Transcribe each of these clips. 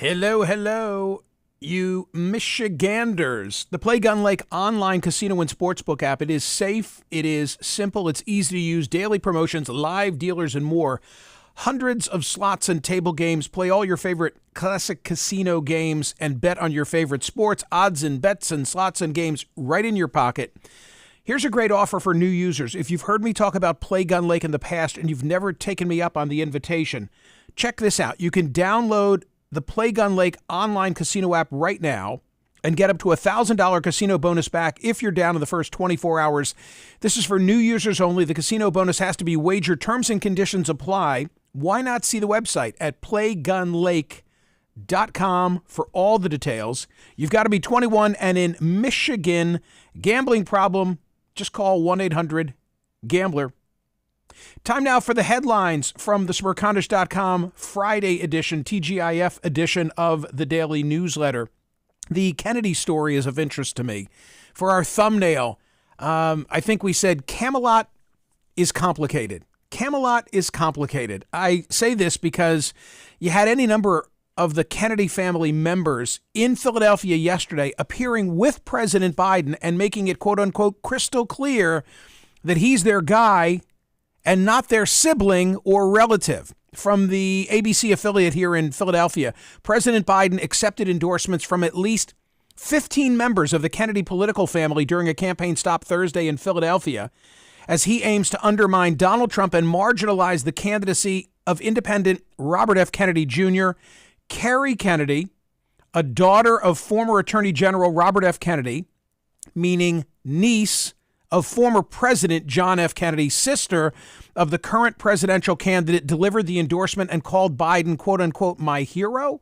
Hello, hello, you Michiganders. The Play Gun Lake online casino and sportsbook app. It is safe, it is simple, it's easy to use, daily promotions, live dealers, and more. Hundreds of slots and table games. Play all your favorite classic casino games and bet on your favorite sports, odds and bets and slots and games right in your pocket. Here's a great offer for new users. If you've heard me talk about Play Gun Lake in the past and you've never taken me up on the invitation, check this out. You can download the Play Gun Lake online casino app right now and get up to $1,000 casino bonus back if you're down in the first 24 hours. This is for new users only. The casino bonus has to be wagered. Terms and conditions apply. Why not see the website at playgunlake.com for all the details. You've got to be 21 and in Michigan. Gambling problem, just call 1-800-GAMBLER. Time now for the headlines from the Smerconish.com Friday edition, TGIF edition of the daily newsletter. The Kennedy story is of interest to me. For our thumbnail, I think we said Camelot is complicated. Camelot is complicated. I say this because you had any number of the Kennedy family members in Philadelphia yesterday appearing with President Biden and making it, quote unquote, crystal clear that he's their guy and not their sibling or relative. From the ABC affiliate here in Philadelphia, President Biden accepted endorsements from at least 15 members of the Kennedy political family during a campaign stop Thursday in Philadelphia, as he aims to undermine Donald Trump and marginalize the candidacy of independent Robert F. Kennedy Jr., Kerry Kennedy, a daughter of former Attorney General Robert F. Kennedy, meaning niece of former President John F. Kennedy, sister of the current presidential candidate, delivered the endorsement and called Biden, quote unquote, my hero.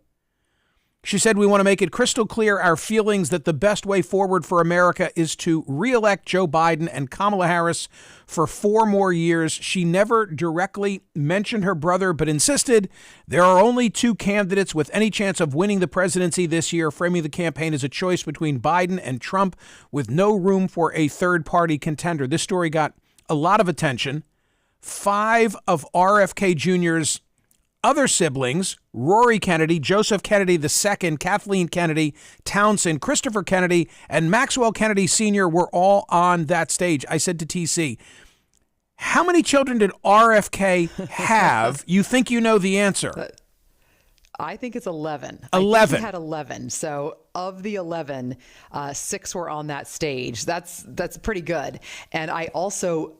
She said, we want to make it crystal clear our feelings that the best way forward for America is to reelect Joe Biden and Kamala Harris for 4 more years. She never directly mentioned her brother, but insisted there are only 2 candidates with any chance of winning the presidency this year, framing the campaign as a choice between Biden and Trump with no room for a third-party contender. This story got a lot of attention. 5 of R.F.K. Jr.'s other siblings, Rory Kennedy, Joseph Kennedy II, Kathleen Kennedy, Townsend, Christopher Kennedy, and Maxwell Kennedy Sr. were all on that stage. I said to TC, how many children did RFK have? You think you know the answer. I think it's 11. 11. I think he had 11. So of the 11, 6 were on that stage. That's pretty good. And I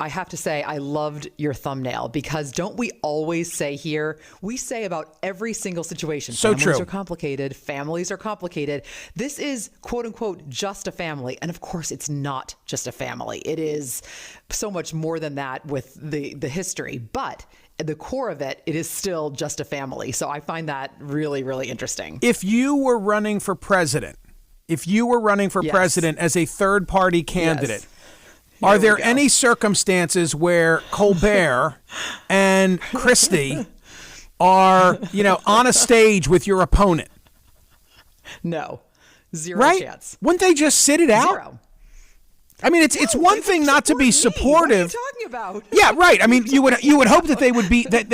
have to say, I loved your thumbnail, because don't we always say here, we say about every single situation, so families true. are complicated, families are complicated. This is, quote unquote, just a family. And of course, it's not just a family. It is so much more than that with the history. But at the core of it, it is still just a family. So I find that really, really interesting. If you were running for president, as a third-party candidate, are there any circumstances where Colbert and Christie are, on a stage with your opponent? No. Zero chance. Wouldn't they just sit it out? Zero. I mean, it's one thing not to be supportive. What are you talking about? Yeah, right. I mean, you would hope that they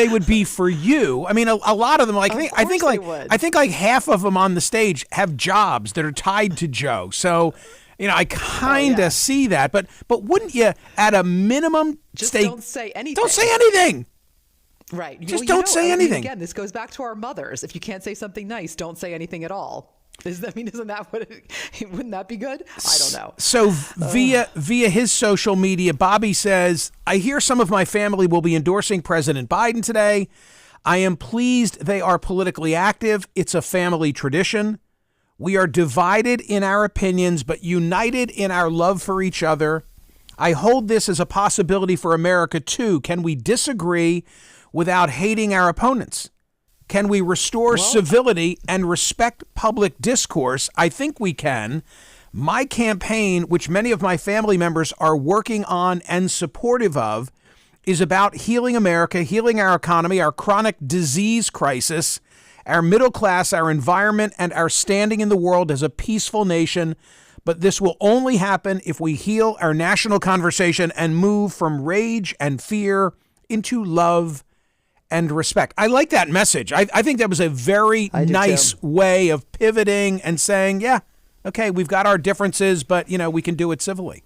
would be for you. I mean, a lot of them, I think like half of them on the stage have jobs that are tied to Joe. So, I kind of see that. But wouldn't you, at a minimum, don't say anything. Don't say anything. Right. Just don't say anything. Again, this goes back to our mothers. If you can't say something nice, don't say anything at all. Isn't that what wouldn't that be good? I don't know. So via his social media, Bobby says, I hear some of my family will be endorsing President Biden today. I am pleased they are politically active. It's a family tradition. We are divided in our opinions, but united in our love for each other. I hold this as a possibility for America, too. Can we disagree without hating our opponents? Can we restore civility and respect public discourse? I think we can. My campaign, which many of my family members are working on and supportive of, is about healing America, healing our economy, our chronic disease crisis, our middle class, our environment, and our standing in the world as a peaceful nation. But this will only happen if we heal our national conversation and move from rage and fear into love and respect. I like that message. I think that was a very nice way of pivoting and saying, yeah, okay, we've got our differences, but, we can do it civilly.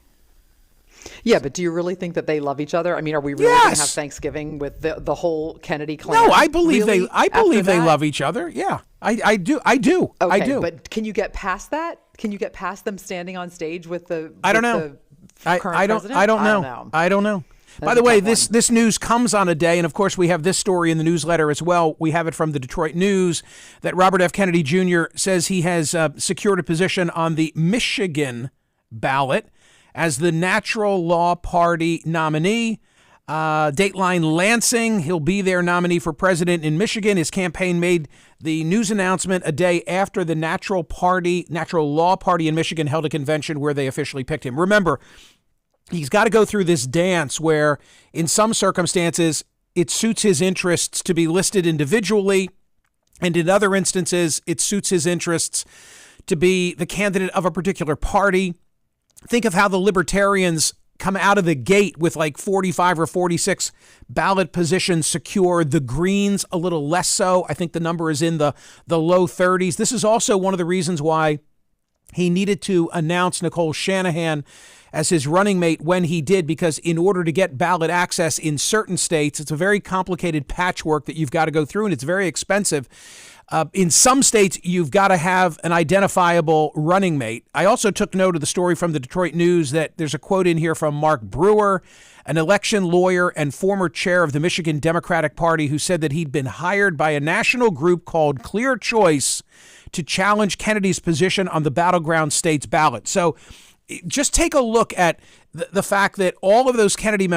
Yeah, but do you really think that they love each other? I mean, are we really going to have Thanksgiving with the whole Kennedy clan? No, I believe they love each other. Yeah, I do. Okay, I do. But can you get past that? Can you get past them standing on stage with the? I don't know. I don't know. By the way, this news comes on a day, and of course we have this story in the newsletter as well. We have it from the Detroit News that Robert F. Kennedy Jr. says he has secured a position on the Michigan ballot as the Natural Law Party nominee. Dateline Lansing, he'll be their nominee for president in Michigan. His campaign made the news announcement a day after the Natural Law Party in Michigan held a convention where they officially picked him. Remember, he's got to go through this dance where in some circumstances it suits his interests to be listed individually, and in other instances it suits his interests to be the candidate of a particular party. Think of how the Libertarians come out of the gate with like 45 or 46 ballot positions secure. The Greens a little less so. I think the number is in the low 30s. This is also one of the reasons why he needed to announce Nicole Shanahan as his running mate when he did, because in order to get ballot access in certain states, it's a very complicated patchwork that you've got to go through, and it's very expensive. In some states, you've got to have an identifiable running mate. I also took note of the story from the Detroit News that there's a quote in here from Mark Brewer, an election lawyer and former chair of the Michigan Democratic Party, who said that he'd been hired by a national group called Clear Choice to challenge Kennedy's position on the battleground states ballot. So just take a look at the fact that all of those Kennedy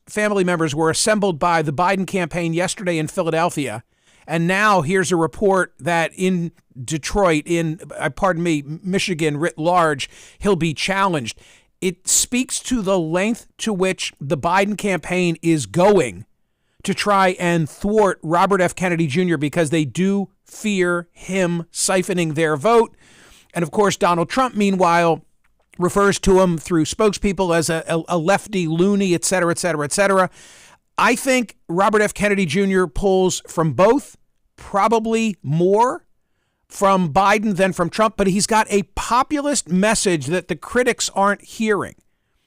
family members were assembled by the Biden campaign yesterday in Philadelphia. And now here's a report that in Detroit, Michigan writ large, he'll be challenged. It speaks to the length to which the Biden campaign is going to try and thwart Robert F. Kennedy Jr. because they do fear him siphoning their vote. And of course, Donald Trump, meanwhile, refers to him through spokespeople as a lefty loony, et cetera, et cetera, et cetera. I think Robert F. Kennedy Jr. pulls from both, probably more from Biden than from Trump, but he's got a populist message that the critics aren't hearing.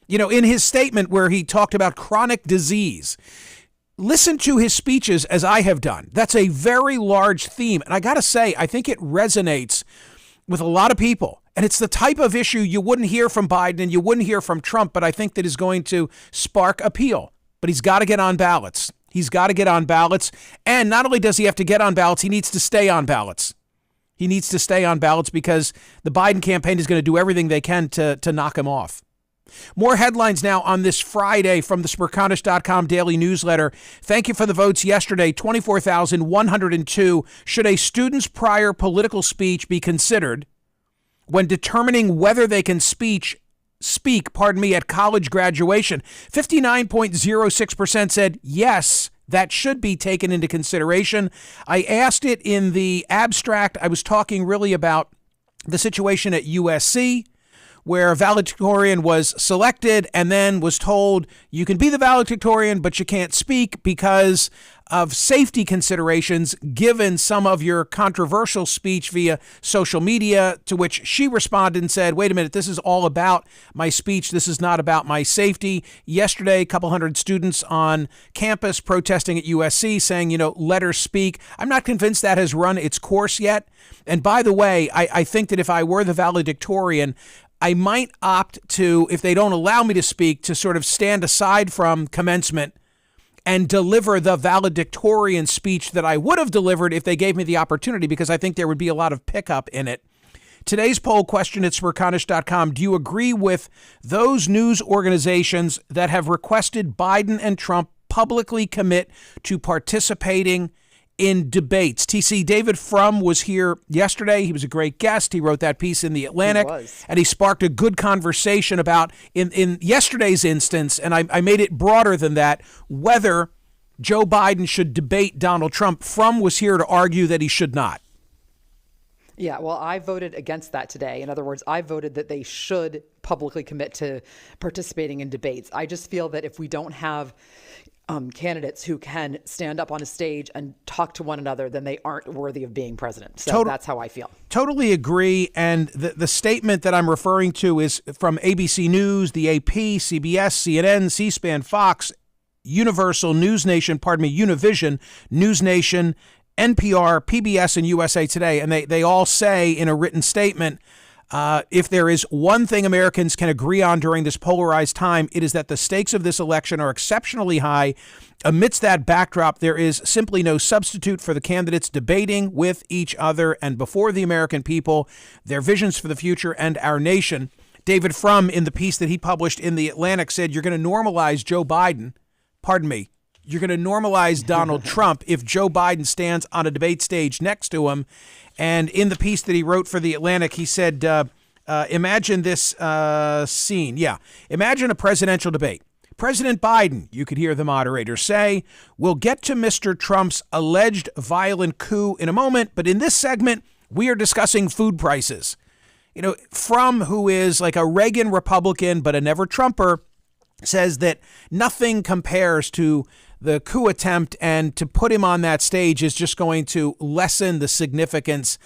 In his statement where he talked about chronic disease, listen to his speeches as I have done. That's a very large theme. And I got to say, I think it resonates with a lot of people. And it's the type of issue you wouldn't hear from Biden and you wouldn't hear from Trump, but I think that is going to spark appeal. But he's got to get on ballots. He's got to get on ballots. And not only does he have to get on ballots, he needs to stay on ballots. He needs to stay on ballots because the Biden campaign is going to do everything they can to knock him off. More headlines now on this Friday from the Smerconish.com daily newsletter. Thank you for the votes yesterday, 24,102. Should a student's prior political speech be considered when determining whether they can speak at college graduation? 59.06% said yes, that should be taken into consideration. I asked it in the abstract. I was talking really about the situation at USC, where a valedictorian was selected and then was told you can be the valedictorian, but you can't speak because of safety considerations, given some of your controversial speech via social media, to which she responded and said, wait a minute, this is all about my speech. This is not about my safety. Yesterday, a couple hundred students on campus protesting at USC saying, let her speak. I'm not convinced that has run its course yet. And by the way, I think that if I were the valedictorian, I might opt to, if they don't allow me to speak, to sort of stand aside from commencement and deliver the valedictorian speech that I would have delivered if they gave me the opportunity, because I think there would be a lot of pickup in it. Today's poll question at Smerconish.com: do you agree with those news organizations that have requested Biden and Trump publicly commit to participating in debates? TC, David Frum was here yesterday. He was a great guest. He wrote that piece in The Atlantic, and he sparked a good conversation about, in yesterday's instance, and I made it broader than that, whether Joe Biden should debate Donald Trump. Frum was here to argue that he should not. Yeah, well, I voted against that today. In other words, I voted that they should publicly commit to participating in debates. I just feel that if we don't have candidates who can stand up on a stage and talk to one another, then they aren't worthy of being president. So that's how I feel. Totally agree. And the statement that I'm referring to is from ABC News, the AP, CBS, CNN, C-SPAN, Fox, Univision, News Nation, NPR, PBS, and USA Today. And they all say in a written statement, if there is one thing Americans can agree on during this polarized time, it is that the stakes of this election are exceptionally high. Amidst that backdrop, there is simply no substitute for the candidates debating with each other and before the American people their visions for the future and our nation. David Frum, in the piece that he published in The Atlantic, said you're going to normalize Joe Biden. Pardon me. You're going to normalize Donald Trump if Joe Biden stands on a debate stage next to him. And in the piece that he wrote for The Atlantic, he said, imagine this scene. Yeah. Imagine a presidential debate. President Biden, you could hear the moderator say, we'll get to Mr. Trump's alleged violent coup in a moment, but in this segment, we are discussing food prices. You know, Frum, who is like a Reagan Republican, but a never Trumper, says that nothing compares to the coup attempt, and to put him on that stage is just going to lessen the significance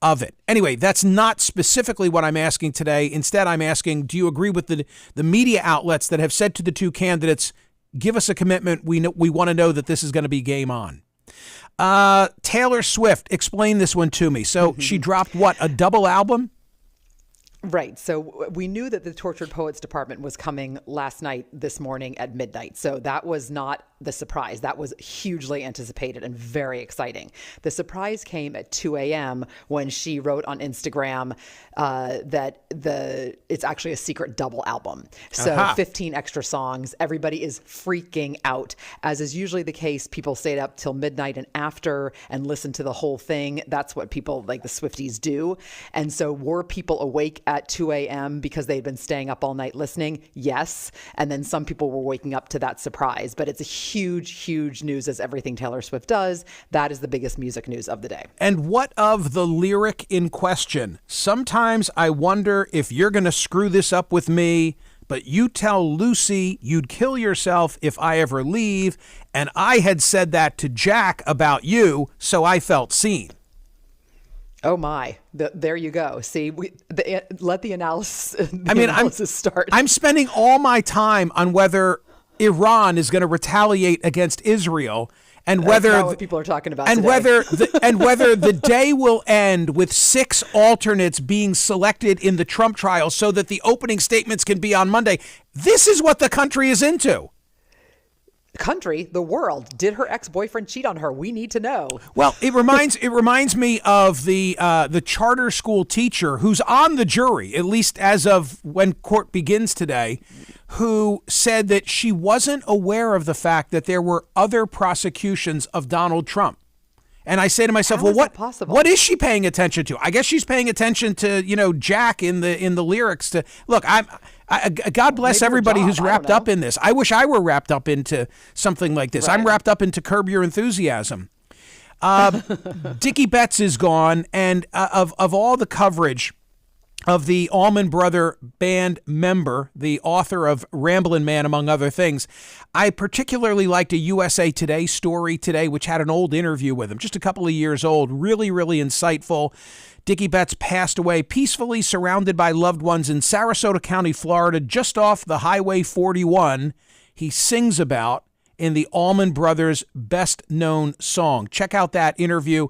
of it. Anyway, that's not specifically what I'm asking today. Instead, I'm asking, do you agree with the media outlets that have said to the two candidates, give us a commitment. We want to know that this is going to be game on. Taylor Swift, explain this one to me. So she dropped what, a double album? Right. So we knew that the Tortured Poets Department was coming last night, this morning at midnight. So that was not the surprise. That was hugely anticipated and very exciting. The surprise came at 2 a.m. when she wrote on Instagram that it's actually a secret double album. So 15 extra songs. Everybody is freaking out. As is usually the case, people stayed up till midnight and after and listen to the whole thing. That's what people like the Swifties do. And so were people awake at 2 a.m. because they'd been staying up all night listening? Yes. And then some people were waking up to that surprise. But it's a huge news, as everything Taylor Swift does. That is the biggest music news of the day. And what of the lyric in question? Sometimes I wonder if you're going to screw this up with me, but you tell Lucy you'd kill yourself if I ever leave. And I had said that to Jack about you, so I felt seen. Oh my! There you go. See, let the analysis start. I'm spending all my time on whether Iran is going to retaliate against Israel, and whether that's not what people are talking about and today. whether the day will end with 6 alternates being selected in the Trump trial, so that the opening statements can be on Monday. This is what the country is into. The world. Did her ex-boyfriend cheat on her? We need to know. Well, it reminds me of the charter school teacher who's on the jury, at least as of when court begins today, who said that she wasn't aware of the fact that there were other prosecutions of Donald Trump. And I say to myself, well, what is she paying attention to? I guess she's paying attention to, Jack in the lyrics. To look, God bless everybody who's wrapped up in this. I wish I were wrapped up into something like this. Right. I'm wrapped up into Curb Your Enthusiasm. Dickie Betts is gone, and of all the coverage of the Allman Brother Band member, the author of Ramblin' Man, among other things, I particularly liked a USA Today story today, which had an old interview with him, just a couple of years old, really insightful. Dickie Betts passed away peacefully, surrounded by loved ones in Sarasota County, Florida, just off the Highway 41 he sings about in the Allman Brothers' best-known song. Check out that interview.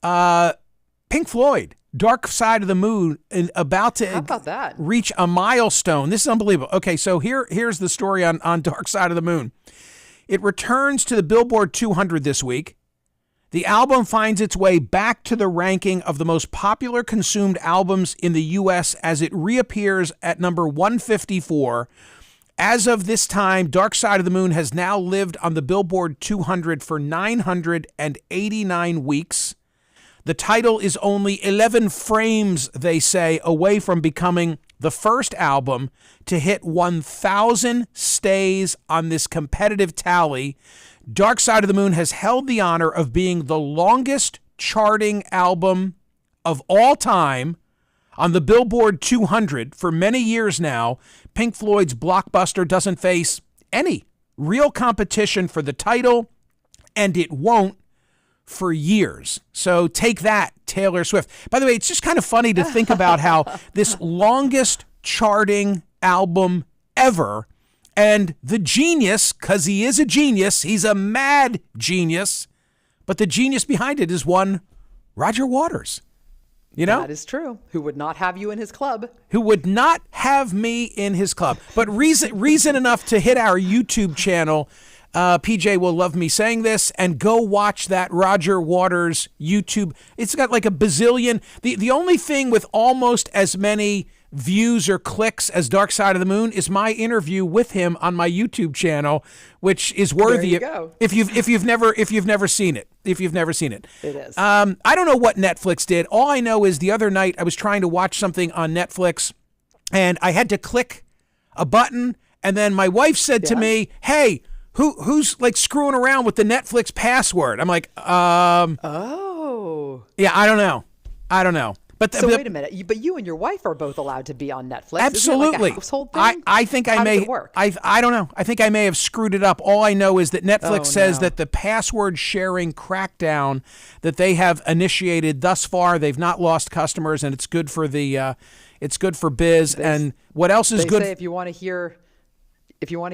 Pink Floyd, Dark Side of the Moon, about to reach a milestone. This is unbelievable. Okay, so here's the story on Dark Side of the Moon. It returns to the Billboard 200 this week. The album finds its way back to the ranking of the most popular consumed albums in the U.S. as it reappears at number 154. As of this time, Dark Side of the Moon has now lived on the Billboard 200 for 989 weeks. The title is only 11 frames, they say, away from becoming the first album to hit 1,000 stays on this competitive tally. Dark Side of the Moon has held the honor of being the longest charting album of all time on the Billboard 200 for many years now. Pink Floyd's blockbuster doesn't face any real competition for the title, and it won't for years. So take that, Taylor Swift. By the way, it's just kind of funny to think about how this longest charting album ever, and the genius, because he is a genius, he's a mad genius, but the genius behind it is one Roger Waters. You know? That is true. Who would not have you in his club? Who would not have me in his club. But reason enough to hit our YouTube channel. PJ will love me saying this, and go watch that Roger Waters YouTube. It's got like a bazillion. The only thing with almost as many views or clicks as Dark Side of the Moon is my interview with him on my YouTube channel, which is worthy. There you go. If you've never seen it. It is. I don't know what Netflix did. All I know is the other night I was trying to watch something on Netflix, and I had to click a button, and then my wife said to me, "Hey, who's like screwing around with the Netflix password?" I'm like, Oh. Yeah, I don't know. But So wait a minute. But you and your wife are both allowed to be on Netflix. Absolutely. Isn't it like a household thing? I think I How may. does it work? I don't know. I think I may have screwed it up. All I know is that Netflix says that the password sharing crackdown that they have initiated thus far, they've not lost customers, and it's good for the. It's good for biz. And what else is good? Say if you want to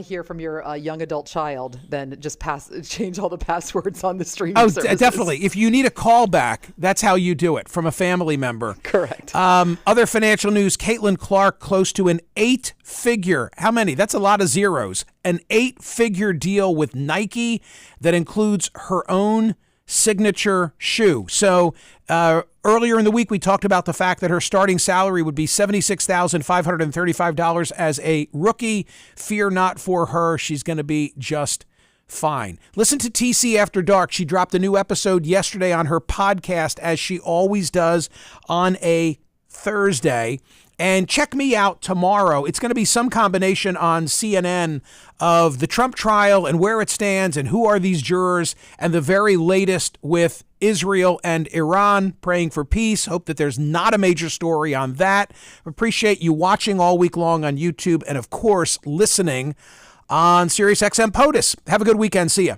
hear from your young adult child, then just change all the passwords on the streaming services. Definitely. If you need a callback, that's how you do it, from a family member. Correct. Other financial news, Caitlin Clark close to an 8-figure, how many? That's a lot of zeros. An 8-figure deal with Nike that includes her own signature shoe. So earlier in the week, we talked about the fact that her starting salary would be $76,535 as a rookie. Fear not for her. She's going to be just fine. Listen to TC After Dark. She dropped a new episode yesterday on her podcast, as she always does on a Thursday. And check me out tomorrow. It's going to be some combination on CNN of the Trump trial and where it stands and who are these jurors, and the very latest with Israel and Iran, praying for peace. Hope that there's not a major story on that. Appreciate you watching all week long on YouTube, and of course, listening on SiriusXM POTUS. Have a good weekend. See ya.